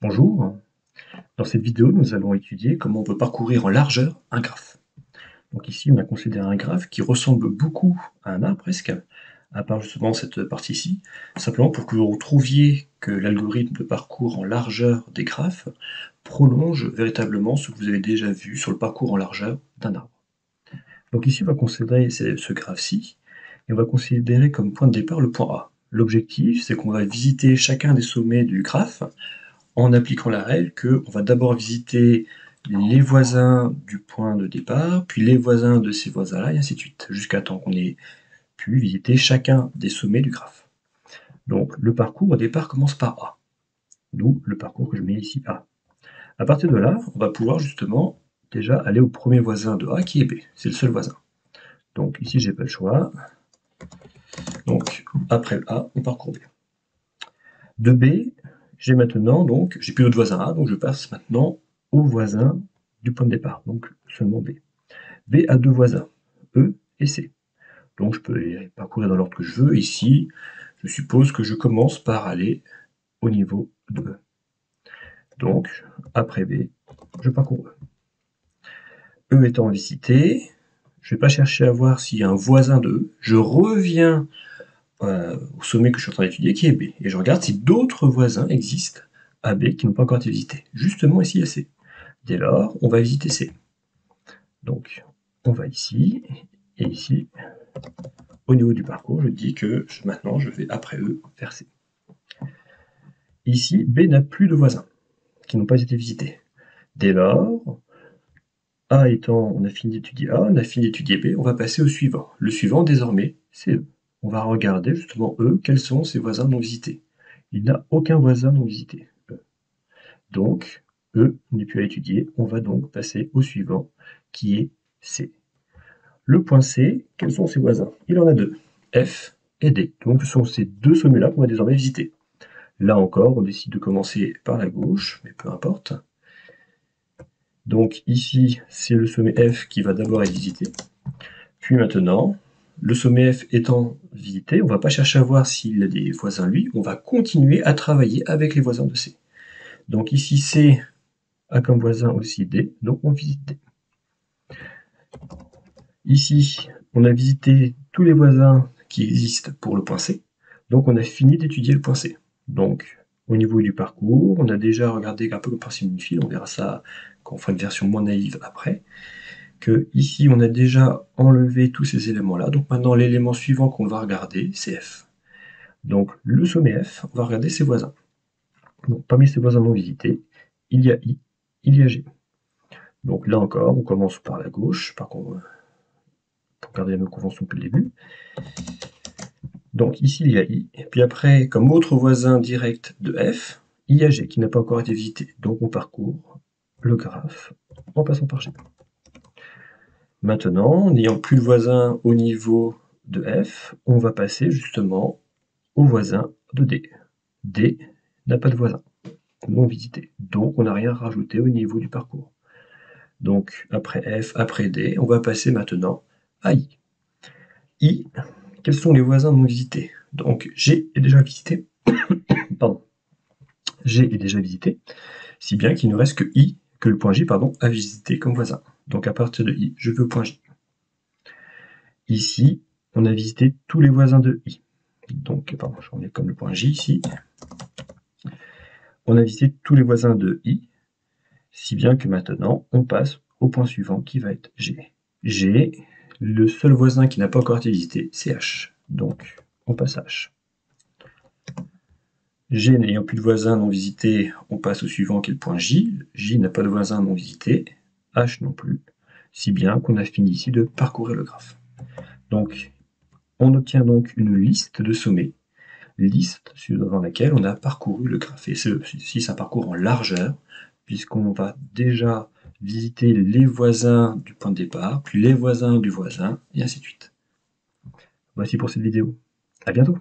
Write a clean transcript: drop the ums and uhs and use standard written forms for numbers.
Bonjour, dans cette vidéo nous allons étudier comment on peut parcourir en largeur un graphe. Donc ici on a considéré un graphe qui ressemble beaucoup à un arbre presque, à part justement cette partie-ci, simplement pour que vous trouviez que l'algorithme de parcours en largeur des graphes prolonge véritablement ce que vous avez déjà vu sur le parcours en largeur d'un arbre. Donc ici on va considérer ce graphe-ci, et on va considérer comme point de départ le point A. L'objectif c'est qu'on va visiter chacun des sommets du graphe en appliquant la règle qu'on va d'abord visiter les voisins du point de départ, puis les voisins de ces voisins-là, et ainsi de suite, jusqu'à temps qu'on ait pu visiter chacun des sommets du graphe. Donc le parcours au départ commence par A, d'où le parcours que je mets ici A. À partir de là, on va pouvoir justement déjà aller au premier voisin de A qui est B, c'est le seul voisin. Donc ici j'ai pas le choix, donc après A, on parcourt B. De B, j'ai maintenant, donc, j'ai plus d'autres voisins A, donc je passe maintenant au voisin du point de départ, donc seulement B. B a deux voisins, E et C. Donc je peux les parcourir dans l'ordre que je veux. Ici, je suppose que je commence par aller au niveau de E. Donc, après B, je parcours E. E étant visité, je ne vais pas chercher à voir s'il y a un voisin de E. Je reviens au sommet que je suis en train d'étudier, qui est B. Et je regarde si d'autres voisins existent à B qui n'ont pas encore été visités. Justement, ici, il y a C. Dès lors, on va visiter C. Donc, on va ici, et ici, au niveau du parcours, je dis que maintenant, je vais après E vers C. Ici, B n'a plus de voisins qui n'ont pas été visités. Dès lors, A étant, on a fini d'étudier A, on a fini d'étudier B, on va passer au suivant. Le suivant, désormais, c'est E. On va regarder justement E, quels sont ses voisins non visités. Il n'a aucun voisin non visité, E. Donc, E n'est plus à étudier, on va donc passer au suivant, qui est C. Le point C, quels sont ses voisins? Il en a deux, F et D. Donc ce sont ces deux sommets-là qu'on va désormais visiter. Là encore, on décide de commencer par la gauche, mais peu importe. Donc ici, c'est le sommet F qui va d'abord être visité. Puis maintenant, le sommet F étant visité, on ne va pas chercher à voir s'il a des voisins lui, on va continuer à travailler avec les voisins de C. Donc ici, C a comme voisin aussi D, donc on visite D. Ici, on a visité tous les voisins qui existent pour le point C, donc on a fini d'étudier le point C. Donc, au niveau du parcours, on a déjà regardé un peu le principe d'une file, on verra ça quand on fera une version moins naïve après, que ici on a déjà enlevé tous ces éléments-là, donc maintenant l'élément suivant qu'on va regarder, c'est F. Donc le sommet F, on va regarder ses voisins. Donc parmi ses voisins non visités, il y a I, il y a G. Donc là encore, on commence par la gauche, par contre, pour garder la même convention depuis le début. Donc ici il y a I, et puis après, comme autre voisin direct de F, il y a G qui n'a pas encore été visité. Donc on parcourt le graphe en passant par G. Maintenant, n'ayant plus de voisin au niveau de F, on va passer justement au voisin de D. D n'a pas de voisin non visité, donc on n'a rien rajouté au niveau du parcours. Donc après F, après D, on va passer maintenant à I. I, quels sont les voisins non visités? Donc G est déjà visité, pardon, G est déjà visité, si bien qu'il ne reste que I, que le point J, pardon, à visiter comme voisin. Donc à partir de I, je veux point J. Ici, on a visité tous les voisins de I. Donc, pardon, je remets comme le point J ici. On a visité tous les voisins de I, si bien que maintenant, on passe au point suivant qui va être G. G, le seul voisin qui n'a pas encore été visité, c'est H. Donc, on passe à H. G n'ayant plus de voisins non visités, on passe au suivant qui est le point J. J n'a pas de voisins non visités, H non plus, si bien qu'on a fini ici de parcourir le graphe. Donc, on obtient donc une liste de sommets, liste devant laquelle on a parcouru le graphe. Et ceci, c'est un parcours en largeur, puisqu'on va déjà visiter les voisins du point de départ, puis les voisins du voisin, et ainsi de suite. Voici pour cette vidéo. À bientôt!